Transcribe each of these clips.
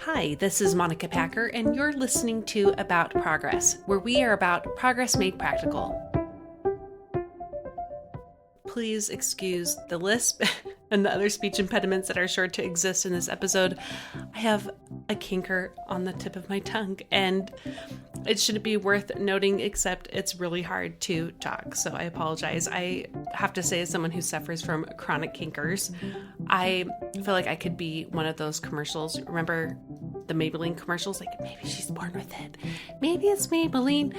Hi, this is Monica Packer, and you're listening to About Progress, where we are about progress made practical. Please excuse the lisp and the other speech impediments that are sure to exist in this episode. I have a kinker on the tip of my tongue, and it shouldn't be worth noting, except it's really hard to talk, so I apologize. I have to say, as someone who suffers from chronic kinkers, I feel like I could be one of those commercials. Remember the Maybelline commercials? Like, maybe she's born with it. Maybe it's Maybelline.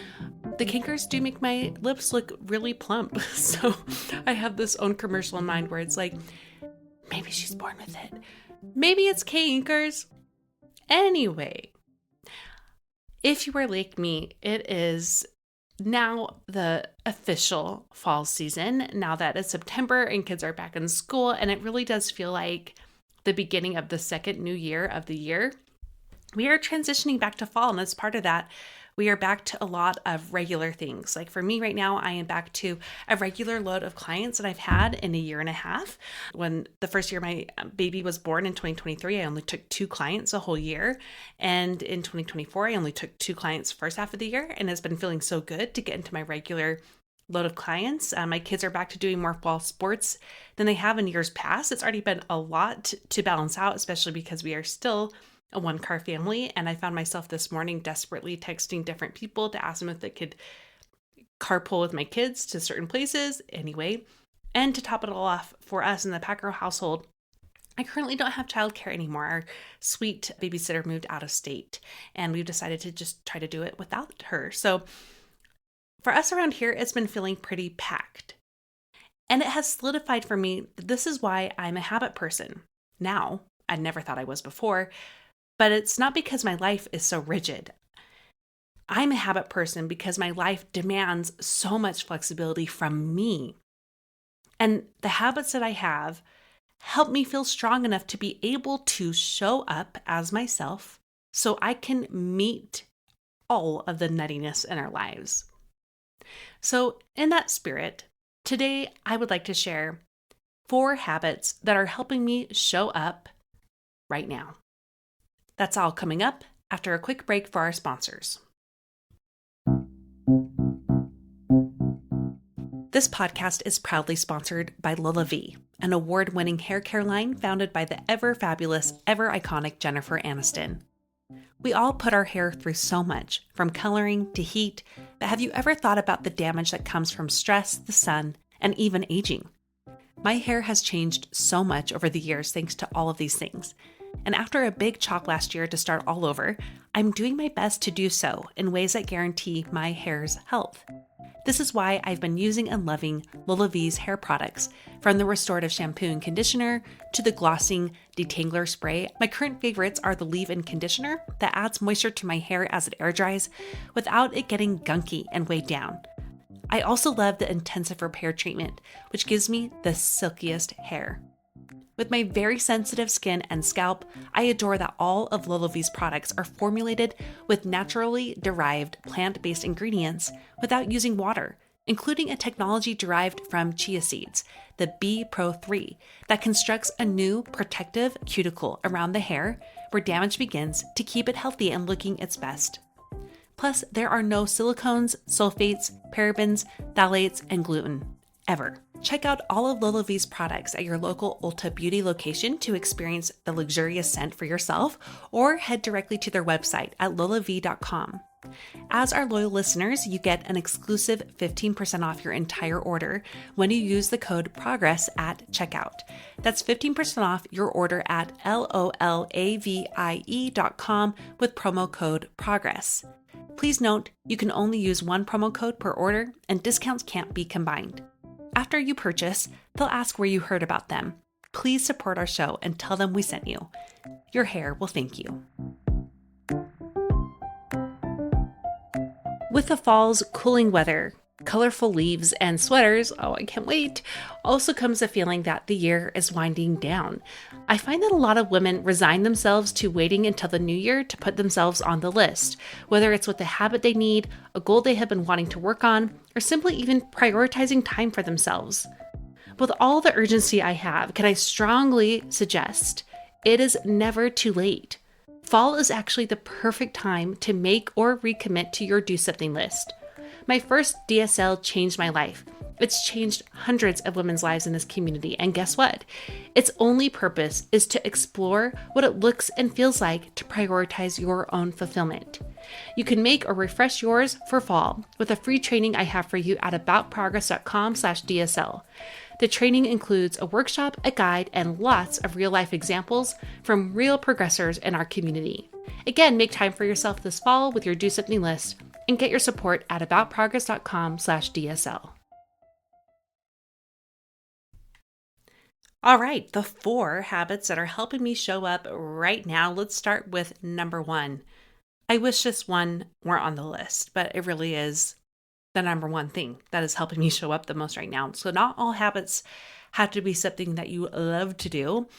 The kinkers do make my lips look really plump. So I have this own commercial in mind where it's like, maybe she's born with it. Maybe it's kinkers. Anyway, if you are like me, it is now the official fall season, now that it's September and kids are back in school, and it really does feel like the beginning of the second new year of the year. We are transitioning back to fall, and as part of that, we are back to a lot of regular things. Like for me right now, I am back to a regular load of clients that I've had in a year and a half. When the first year my baby was born in 2023, I only took 2 clients a whole year. And in 2024, I only took 2 clients first half of the year, and it's been feeling so good to get into my regular load of clients. My kids are back to doing more fall sports than they have in years past. It's already been a lot to balance out, especially because we are still a 1-car family. And I found myself this morning desperately texting different people to ask them if they could carpool with my kids to certain places anyway. And to top it all off, for us in the Packer household, I currently don't have childcare anymore. Our sweet babysitter moved out of state, and we've decided to just try to do it without her. So for us around here, it's been feeling pretty packed. And it has solidified for me that this is why I'm a habit person. Now, I never thought I was before, but it's not because my life is so rigid. I'm a habit person because my life demands so much flexibility from me. And the habits that I have help me feel strong enough to be able to show up as myself so I can meet all of the nuttiness in our lives. So in that spirit, today I would like to share 4 habits that are helping me show up right now. That's all coming up after a quick break for our sponsors. This podcast is proudly sponsored by LolaVie, an award-winning hair care line founded by the ever-fabulous, ever-iconic Jennifer Aniston. We all put our hair through so much, from coloring to heat, but have you ever thought about the damage that comes from stress, the sun, and even aging? My hair has changed so much over the years thanks to all of these things. And after a big chalk last year to start all over, I'm doing my best to do so in ways that guarantee my hair's health. This is why I've been using and loving LolaVie's hair products, from the restorative shampoo and conditioner to the glossing detangler spray. My current favorites are the leave-in conditioner that adds moisture to my hair as it air dries without it getting gunky and weighed down. I also love the intensive repair treatment, which gives me the silkiest hair. With my very sensitive skin and scalp, I adore that all of LolaVie's products are formulated with naturally derived plant-based ingredients without using water, including a technology derived from chia seeds, the B Pro 3, that constructs a new protective cuticle around the hair where damage begins to keep it healthy and looking its best. Plus, there are no silicones, sulfates, parabens, phthalates, and gluten, ever. Check out all of LolaVie's products at your local Ulta Beauty location to experience the luxurious scent for yourself, or head directly to their website at lolavie.com. As our loyal listeners, you get an exclusive 15% off your entire order when you use the code PROGRESS at checkout. That's 15% off your order at lolavie.com with promo code PROGRESS. Please note, you can only use one promo code per order, and discounts can't be combined. After you purchase, they'll ask where you heard about them. Please support our show and tell them we sent you. Your hair will thank you. With the fall's cooling weather, colorful leaves, and sweaters, oh, I can't wait, also comes a feeling that the year is winding down. I find that a lot of women resign themselves to waiting until the new year to put themselves on the list, whether it's with a habit they need, a goal they have been wanting to work on, or simply even prioritizing time for themselves. With all the urgency I have, can I strongly suggest it is never too late. Fall is actually the perfect time to make or recommit to your do something list. My first DSL changed my life. It's changed hundreds of women's lives in this community. And guess what? Its only purpose is to explore what it looks and feels like to prioritize your own fulfillment. You can make or refresh yours for fall with a free training I have for you at aboutprogress.com/DSL. The training includes a workshop, a guide, and lots of real-life examples from real progressors in our community. Again, make time for yourself this fall with your do something list and get your support at aboutprogress.com/DSL. All right, the 4 habits that are helping me show up right now. Let's start with number 1. I wish this one weren't on the list, but it really is the number one thing that is helping me show up the most right now. So not all habits have to be something that you love to do.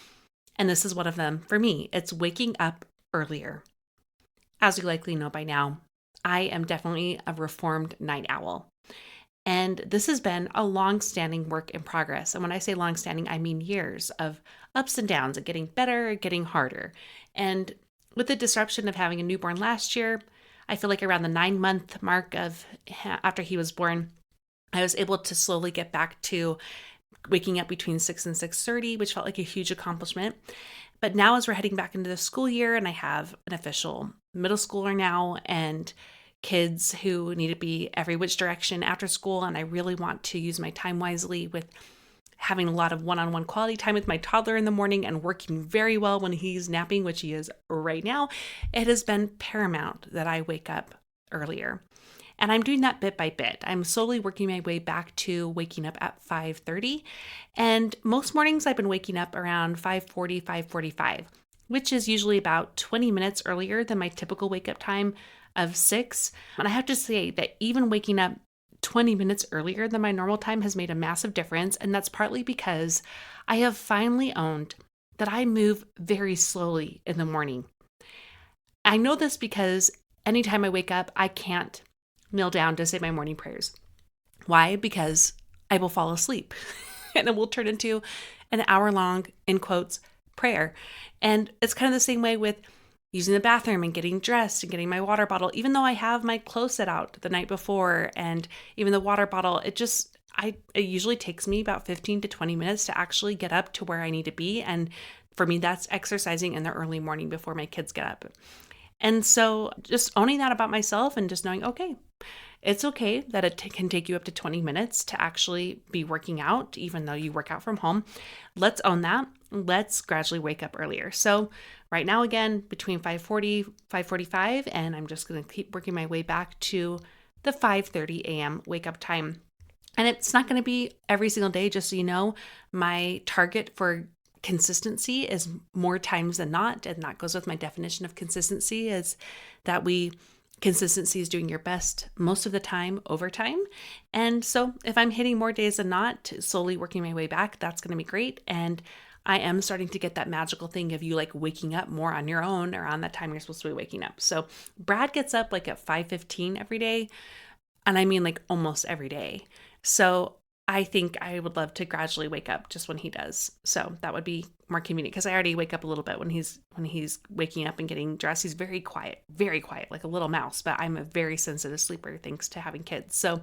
And this is one of them for me. It's waking up earlier. As you likely know by now, I am definitely a reformed night owl. And this has been a long-standing work in progress. And when I say long-standing, I mean years of ups and downs, and getting better, getting harder. And with the disruption of having a newborn last year, I feel like around the 9-month mark of after he was born, I was able to slowly get back to waking up between 6 and 6:30, which felt like a huge accomplishment. But now as we're heading back into the school year and I have an official middle schooler now and kids who need to be every which direction after school, and I really want to use my time wisely with having a lot of one-on-one quality time with my toddler in the morning and working very well when he's napping, which he is right now, it has been paramount that I wake up earlier. And I'm doing that bit by bit. I'm slowly working my way back to waking up at 5:30. And most mornings I've been waking up around 5:40, 5:45, which is usually about 20 minutes earlier than my typical wake up time of 6. And I have to say that even waking up 20 minutes earlier than my normal time has made a massive difference. And that's partly because I have finally owned that I move very slowly in the morning. I know this because anytime I wake up, I can't kneel down to say my morning prayers. Why? Because I will fall asleep and it will turn into an hour-long, in quotes, prayer. And it's kind of the same way with using the bathroom and getting dressed and getting my water bottle. Even though I have my clothes set out the night before and even the water bottle, it usually takes me about 15 to 20 minutes to actually get up to where I need to be. And for me, that's exercising in the early morning before my kids get up. And so just owning that about myself and just knowing, okay, it's okay that it can take you up to 20 minutes to actually be working out, even though you work out from home. Let's own that. Let's gradually wake up earlier. So right now, again, between 5:40, 5:45, and I'm just going to keep working my way back to the 5:30 a.m. wake up time. And it's not going to be every single day, just so you know. My target for consistency is more times than not, and that goes with my definition of consistency is that consistency is doing your best most of the time over time. And so if I'm hitting more days than not, slowly working my way back, that's going to be great. And I am starting to get that magical thing of you like waking up more on your own around that time you're supposed to be waking up. So Brad gets up like at 5:15 every day. And I mean like almost every day. So I think I would love to gradually wake up just when he does. So that would be more convenient because I already wake up a little bit when he's waking up and getting dressed. He's very quiet, like a little mouse, but I'm a very sensitive sleeper thanks to having kids. So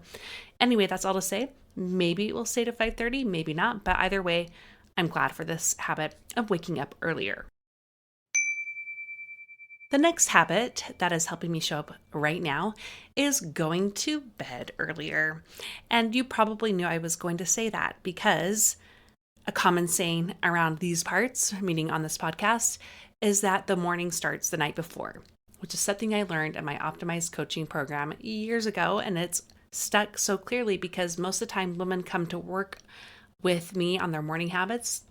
anyway, that's all to say. Maybe it will stay to 5:30, maybe not, but either way, I'm glad for this habit of waking up earlier. The next habit that is helping me show up right now is going to bed earlier. And you probably knew I was going to say that because a common saying around these parts, meaning on this podcast, is that the morning starts the night before, which is something I learned in my optimized coaching program years ago. And it's stuck so clearly because most of the time women come to work with me on their morning habits.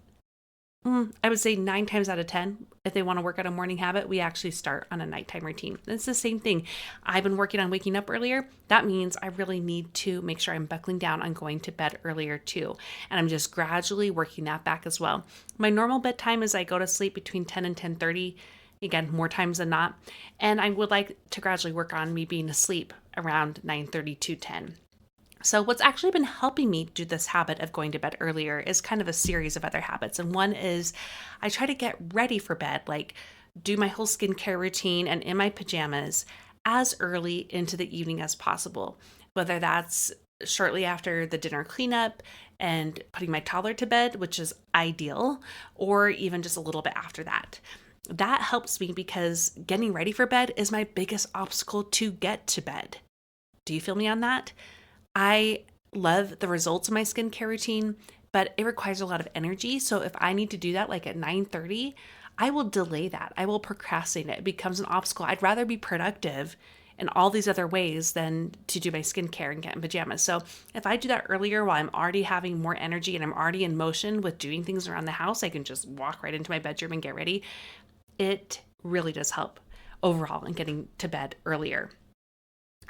I would say 9 times out of 10, if they want to work on a morning habit, we actually start on a nighttime routine. It's the same thing. I've been working on waking up earlier. That means I really need to make sure I'm buckling down on going to bed earlier too. And I'm just gradually working that back as well. My normal bedtime is I go to sleep between 10 and 10:30, again, more times than not. And I would like to gradually work on me being asleep around 9:30 to 10. So what's actually been helping me do this habit of going to bed earlier is kind of a series of other habits. And one is I try to get ready for bed like do my whole skincare routine and in my pajamas as early into the evening as possible, whether that's shortly after the dinner cleanup and putting my toddler to bed, which is ideal, or even just a little bit after that. That helps me because getting ready for bed is my biggest obstacle to get to bed. Do you feel me on that? I love the results of my skincare routine, but it requires a lot of energy. So if I need to do that like at 9:30, I will delay that. I will procrastinate. It becomes an obstacle. I'd rather be productive in all these other ways than to do my skincare and get in pajamas. So if I do that earlier while I'm already having more energy and I'm already in motion with doing things around the house, I can just walk right into my bedroom and get ready. It really does help overall in getting to bed earlier.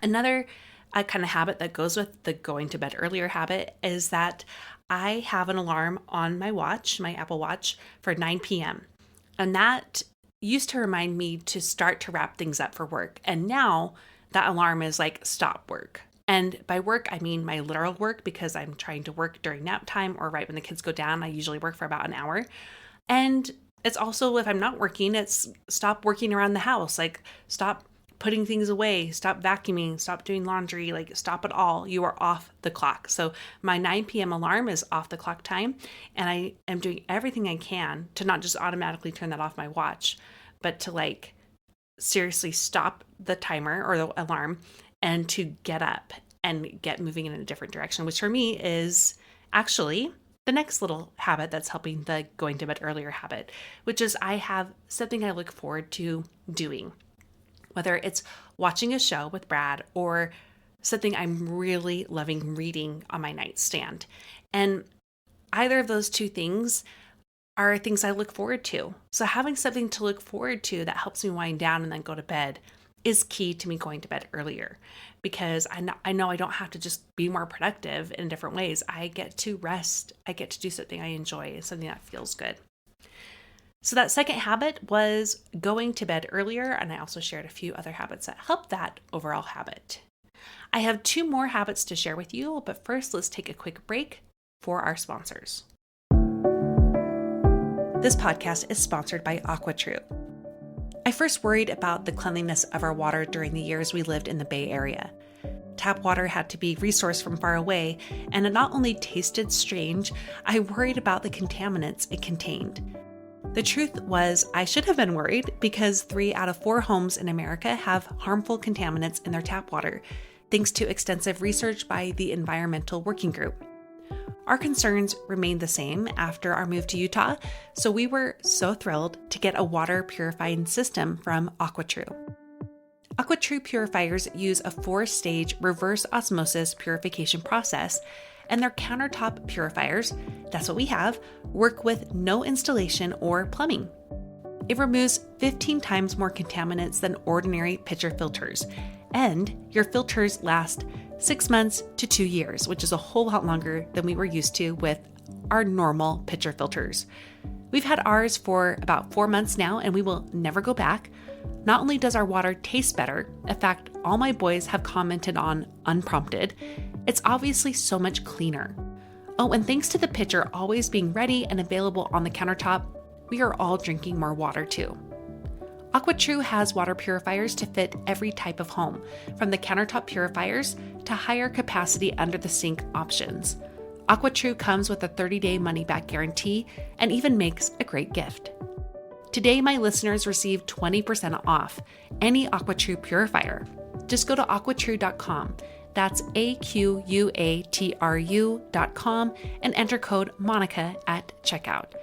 Another kind of habit that goes with the going to bed earlier habit is that I have an alarm on my watch, my Apple Watch, for 9 p.m. And that used to remind me to start to wrap things up for work. And now that alarm is like stop work. And by work, I mean my literal work because I'm trying to work during nap time or right when the kids go down. I usually work for about an hour. And it's also, if I'm not working, it's stop working around the house, like stop putting things away, stop vacuuming, stop doing laundry, like stop it all. You are off the clock. So my 9 p.m. alarm is off the clock time. And I am doing everything I can to not just automatically turn that off my watch, but to like seriously stop the timer or the alarm and to get up and get moving in a different direction, which for me is actually the next little habit that's helping the going to bed earlier habit, which is I have something I look forward to doing. Whether it's watching a show with Brad or something I'm really loving reading on my nightstand. And either of those two things are things I look forward to. So having something to look forward to that helps me wind down and then go to bed is key to me going to bed earlier, because I know I don't have to just be more productive in different ways. I get to rest. I get to do something I enjoy, something that feels good. So that second habit was going to bed earlier, and I also shared a few other habits that help that overall habit. I have 2 more habits to share with you, but first let's take a quick break for our sponsors. This podcast is sponsored by AquaTrue. I first worried about the cleanliness of our water during the years we lived in the Bay Area. Tap water had to be resourced from far away, and it not only tasted strange, I worried about the contaminants it contained. The truth was, I should have been worried because 3 out of 4 homes in America have harmful contaminants in their tap water, thanks to extensive research by the Environmental Working Group. Our concerns remained the same after our move to Utah, so we were so thrilled to get a water purifying system from AquaTrue. AquaTrue purifiers use a 4-stage reverse osmosis purification process, and their countertop purifiers, that's what we have, work with no installation or plumbing. It removes 15 times more contaminants than ordinary pitcher filters, and your filters last 6 months to 2 years, which is a whole lot longer than we were used to with our normal pitcher filters. We've had ours for about 4 months now, and we will never go back. Not only does our water taste better, in fact, all my boys have commented on unprompted, it's obviously so much cleaner. Oh, and thanks to the pitcher always being ready and available on the countertop, we are all drinking more water too. AquaTrue has water purifiers to fit every type of home, from the countertop purifiers to higher capacity under the sink options. AquaTrue comes with a 30-day money-back guarantee and even makes a great gift. Today, my listeners receive 20% off any AquaTrue purifier. Just go to aquatrue.com. That's AQUATRU.com and enter code MONICA at checkout.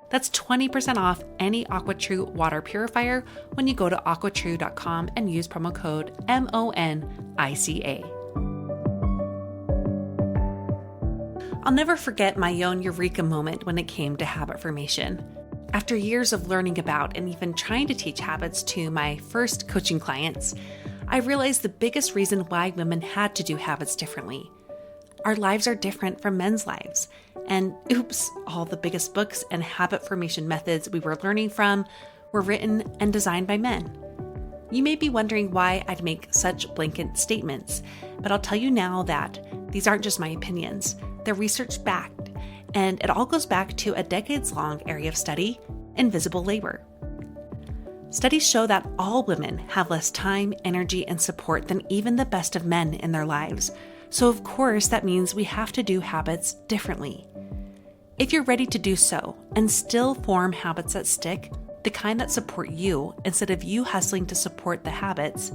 That's 20% off any AquaTrue water purifier when you go to aquatrue.com and use promo code MONICA. I'll never forget my own eureka moment when it came to habit formation. After years of learning about and even trying to teach habits to my first coaching clients, I realized the biggest reason why women had to do habits differently. Our lives are different from men's lives. And oops, all the biggest books and habit formation methods we were learning from were written and designed by men. You may be wondering why I'd make such blanket statements, but I'll tell you now that these aren't just my opinions. They're research-backed, and it all goes back to a decades-long area of study, invisible labor. Studies show that all women have less time, energy, and support than even the best of men in their lives. So of course, that means we have to do habits differently. If you're ready to do so and still form habits that stick, the kind that support you instead of you hustling to support the habits,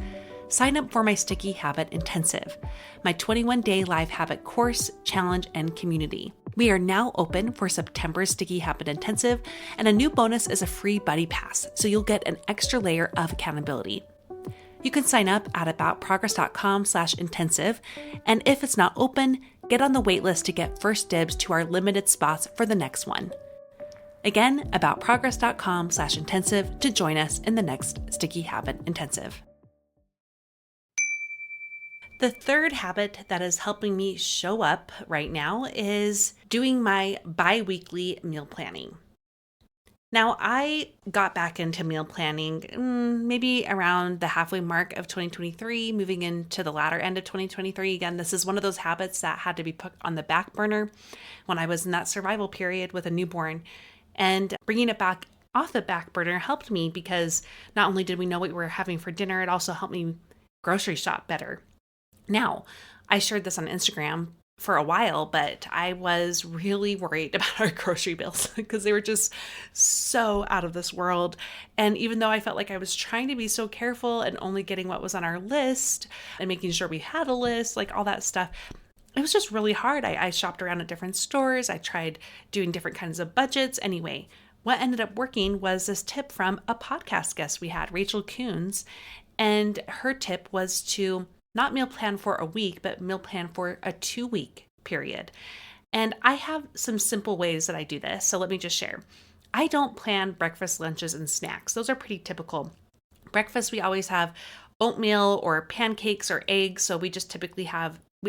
sign up for my Sticky Habit Intensive, my 21-day live habit course, challenge, and community. We are now open for September's Sticky Habit Intensive, and a new bonus is a free buddy pass, so you'll get an extra layer of accountability. You can sign up at aboutprogress.com/intensive, and if it's not open, get on the waitlist to get first dibs to our limited spots for the next one. Again, aboutprogress.com/intensive to join us in the next Sticky Habit Intensive. The third habit that is helping me show up right now is doing my bi-weekly meal planning. Now, I got back into meal planning maybe around the halfway mark of 2023, moving into the latter end of 2023. Again, this is one of those habits that had to be put on the back burner when I was in that survival period with a newborn. And bringing it back off the back burner helped me because not only did we know what we were having for dinner, it also helped me grocery shop better. Now, I shared this on Instagram for a while, but I was really worried about our grocery bills because they were just so out of this world. And even though I felt like I was trying to be so careful and only getting what was on our list and making sure we had a list, like all that stuff, it was just really hard. I shopped around at different stores. I tried doing different kinds of budgets. Anyway, what ended up working was this tip from a podcast guest we had, Rachel Coons. And her tip was to not meal plan for a week, but meal plan for a 2-week period. And I have some simple ways that I do this. So let me just share. I don't plan breakfast, lunches, and snacks. Those are pretty typical. Breakfast, we always have oatmeal or pancakes or eggs. So we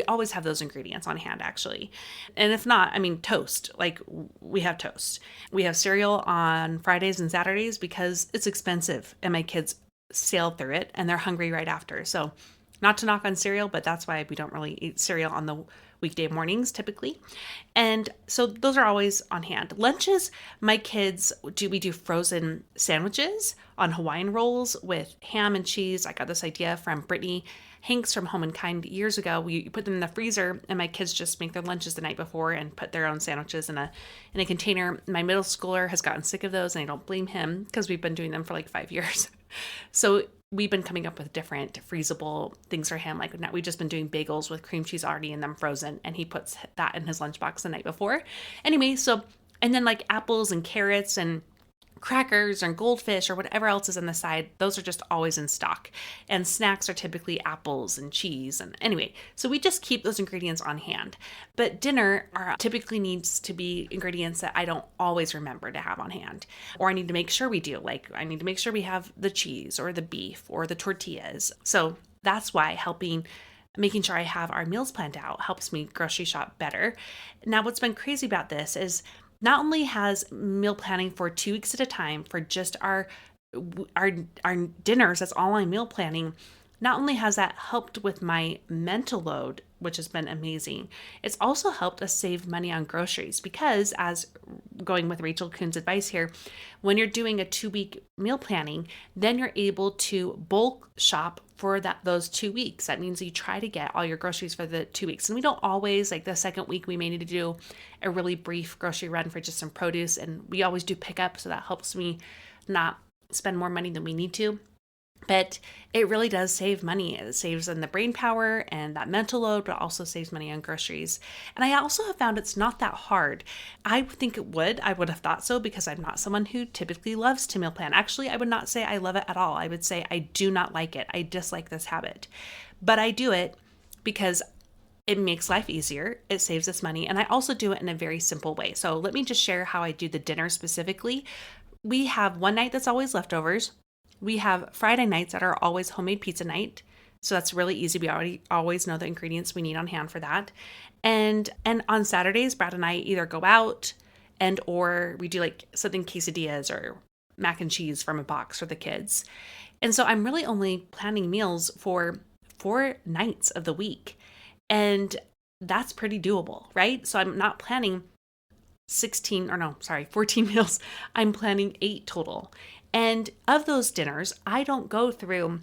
always have those ingredients on hand, actually. And if not, toast. Like we have toast. We have cereal on Fridays and Saturdays because it's expensive and my kids sail through it and they're hungry right after. So not to knock on cereal, but that's why we don't really eat cereal on the weekday mornings typically. And so those are always on hand. Lunches, my kids we do frozen sandwiches on Hawaiian rolls with ham and cheese. I got this idea from Brittany Hanks from Home and Kind years ago. We put them in the freezer and my kids just make their lunches the night before and put their own sandwiches in a container. My middle schooler has gotten sick of those and I don't blame him because we've been doing them for like 5 years. So we've been coming up with different freezable things for him. Like we've just been doing bagels with cream cheese already in them frozen, and he puts that in his lunchbox the night before. Anyway, and then like apples and carrots and crackers and goldfish or whatever else is on the side, those are just always in stock. And snacks are typically apples and cheese. And anyway, so we just keep those ingredients on hand. But dinner typically needs to be ingredients that I don't always remember to have on hand, or I need to make sure we do. Like I need to make sure we have the cheese or the beef or the tortillas. So that's why making sure I have our meals planned out helps me grocery shop better. Now, what's been crazy about this is not only has meal planning for 2 weeks at a time for just our dinners, that's all I'm meal planning, not only has that helped with my mental load, which has been amazing, it's also helped us save money on groceries because, as going with Rachel Coons' advice here, when you're doing a 2-week meal planning, then you're able to bulk shop for those 2 weeks. That means you try to get all your groceries for the 2 weeks. And we don't always, like the second week, we may need to do a really brief grocery run for just some produce. And we always do pickup, so that helps me not spend more money than we need to. But it really does save money. It saves on the brain power and that mental load, but also saves money on groceries. And I also have found it's not that hard. I think I would have thought so because I'm not someone who typically loves to meal plan. Actually, I would not say I love it at all. I would say I do not like it. I dislike this habit. But I do it because it makes life easier. It saves us money. And I also do it in a very simple way. So let me just share how I do the dinner specifically. We have one night that's always leftovers. We have Friday nights that are always homemade pizza night. So that's really easy. We always know the ingredients we need on hand for that. And on Saturdays, Brad and I either go out or we do like something quesadillas or mac and cheese from a box for the kids. And so I'm really only planning meals for 4 nights of the week. And that's pretty doable, right? So I'm not planning 14 meals. I'm planning 8 total. And of those dinners, I don't go through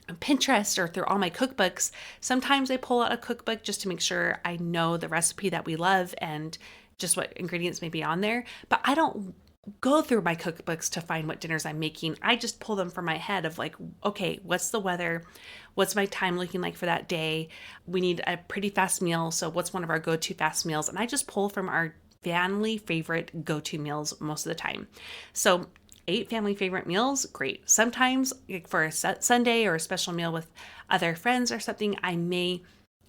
Pinterest or through all my cookbooks. Sometimes I pull out a cookbook just to make sure I know the recipe that we love and just what ingredients may be on there. But I don't go through my cookbooks to find what dinners I'm making. I just pull them from my head of like, okay, what's the weather? What's my time looking like for that day? We need a pretty fast meal. So what's one of our go-to fast meals? And I just pull from our family favorite go-to meals most of the time. So 8 family favorite meals, great. Sometimes like for a Sunday or a special meal with other friends or something, I may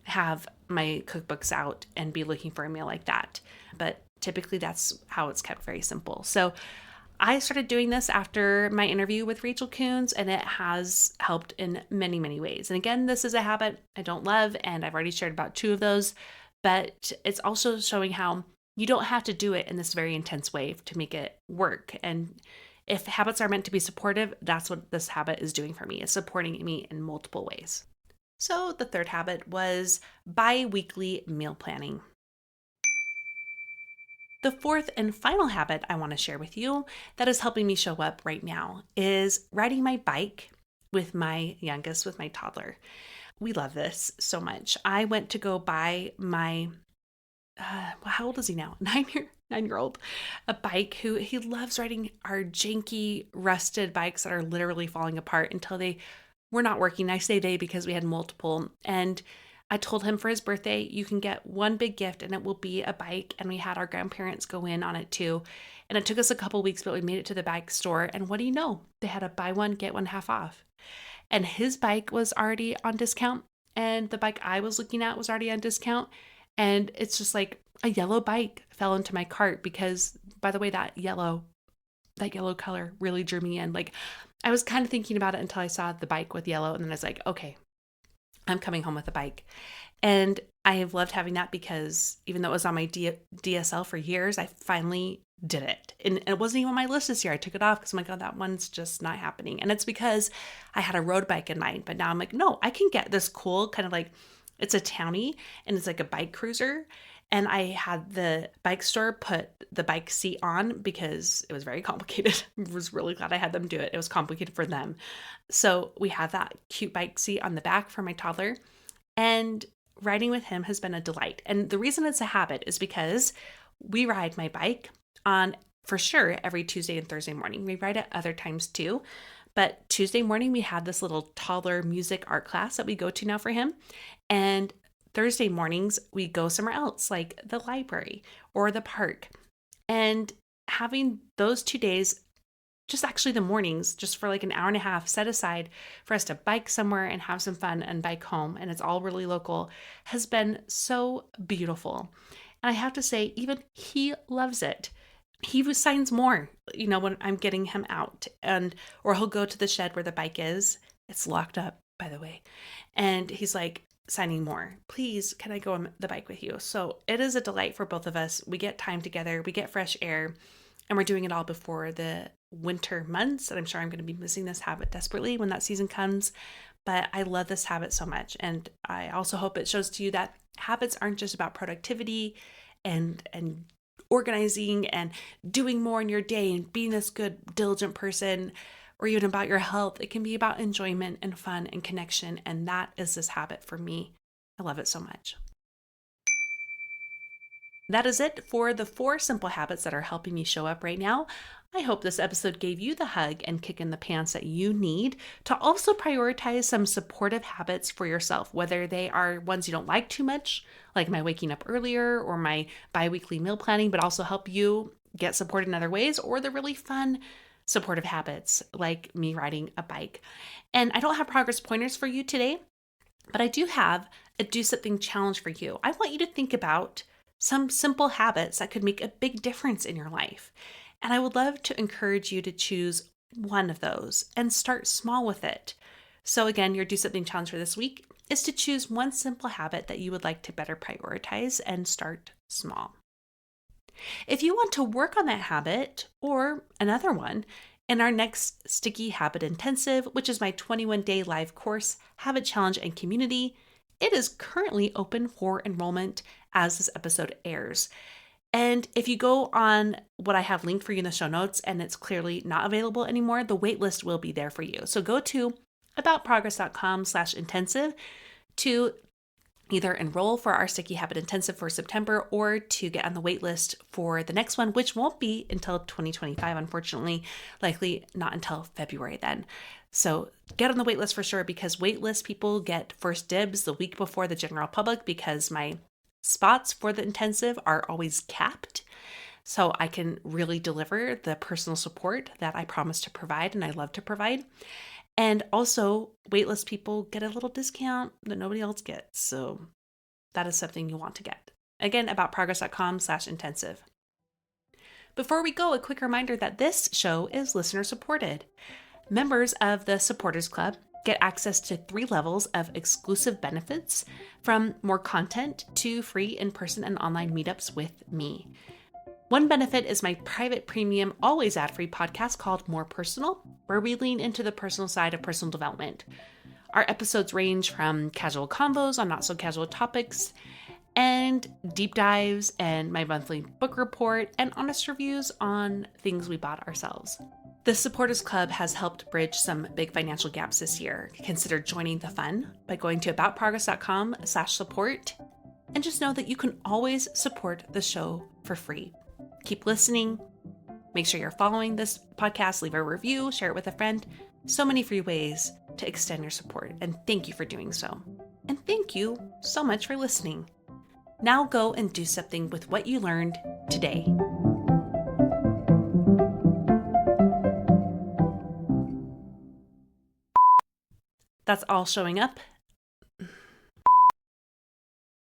have my cookbooks out and be looking for a meal like that. But typically that's how it's kept very simple. So I started doing this after my interview with Rachel Coons, and it has helped in many, many ways. And again, this is a habit I don't love, and I've already shared about 2 of those, but it's also showing how you don't have to do it in this very intense way to make it work. And if habits are meant to be supportive, that's what this habit is doing for me. It's supporting me in multiple ways. So the third habit was bi-weekly meal planning. The fourth and final habit I want to share with you that is helping me show up right now is riding my bike with my youngest, with my toddler. We love this so much. I went to go buy my, how old is he now? 9-year-old, a bike who he loves riding our janky, rusted bikes that are literally falling apart until they were not working. I say they because we had multiple. And I told him for his birthday, you can get one big gift and it will be a bike. And we had our grandparents go in on it too. And it took us a couple weeks, but we made it to the bike store. And what do you know? They had a buy one, get one half off. And his bike was already on discount. And the bike I was looking at was already on discount. And it's just like a yellow bike fell into my cart because, by the way, that yellow color really drew me in. Like I was kind of thinking about it until I saw the bike with yellow. And then I was like, okay, I'm coming home with a bike. And I have loved having that because even though it was on my DSL for years, I finally did it. And it wasn't even on my list this year. I took it off because I'm like, oh, that one's just not happening. And it's because I had a road bike in mind. But now I'm like, no, I can get this cool kind of like, it's a townie and it's like a bike cruiser. And I had the bike store put the bike seat on because it was very complicated. I was really glad I had them do it. It was complicated for them. So we have that cute bike seat on the back for my toddler. And riding with him has been a delight. And the reason it's a habit is because we ride my bike on, for sure, every Tuesday and Thursday morning. We ride at other times too. But Tuesday morning, we had this little toddler music art class that we go to now for him. And Thursday mornings, we go somewhere else, like the library or the park. And having those 2 days, just actually the mornings, just for like an hour and a half set aside for us to bike somewhere and have some fun and bike home, and it's all really local, has been so beautiful. And I have to say, even he loves it. He signs more, when I'm getting him out, or he'll go to the shed where the bike is. It's locked up, by the way. And he's like, signing more. Please, can I go on the bike with you? So it is a delight for both of us. We get time together, we get fresh air, and we're doing it all before the winter months. And I'm sure I'm going to be missing this habit desperately when that season comes. But I love this habit so much. And I also hope it shows to you that habits aren't just about productivity and organizing and doing more in your day and being this good, diligent person, or even about your health. It can be about enjoyment and fun and connection. And that is this habit for me. I love it so much. That is it for the 4 simple habits that are helping me show up right now. I hope this episode gave you the hug and kick in the pants that you need to also prioritize some supportive habits for yourself, whether they are ones you don't like too much, like my waking up earlier or my bi-weekly meal planning, but also help you get support in other ways, or the really fun supportive habits like me riding a bike. And I don't have progress pointers for you today, but I do have a do something challenge for you. I want you to think about some simple habits that could make a big difference in your life. And I would love to encourage you to choose one of those and start small with it. So again, your do something challenge for this week is to choose one simple habit that you would like to better prioritize and start small. If you want to work on that habit or another one in our next Sticky Habit Intensive, which is my 21-day live course, Habit Challenge and Community, it is currently open for enrollment as this episode airs. And if you go on what I have linked for you in the show notes and it's clearly not available anymore, the waitlist will be there for you. So go to aboutprogress.com/intensive to either enroll for our Sticky Habit Intensive for September or to get on the waitlist for the next one, which won't be until 2025, unfortunately, likely not until February then. So get on the waitlist for sure, because waitlist people get first dibs the week before the general public, because my spots for the intensive are always capped. So I can really deliver the personal support that I promise to provide and I love to provide. And also, waitlist people get a little discount that nobody else gets. So that is something you want to get. Again, aboutprogress.com/intensive. Before we go, a quick reminder that this show is listener supported. Members of the Supporters Club get access to 3 levels of exclusive benefits, from more content to free in-person and online meetups with me. One benefit is my private premium, always ad-free podcast called More Personal, where we lean into the personal side of personal development. Our episodes range from casual convos on not-so-casual topics, and deep dives, and my monthly book report, and honest reviews on things we bought ourselves. The Supporters Club has helped bridge some big financial gaps this year. Consider joining the fun by going to aboutprogress.com/support, and just know that you can always support the show for free. Keep listening. Make sure you're following this podcast, leave a review, share it with a friend. So many free ways to extend your support, and thank you for doing so. And thank you so much for listening. Now go and do something with what you learned today. That's all showing up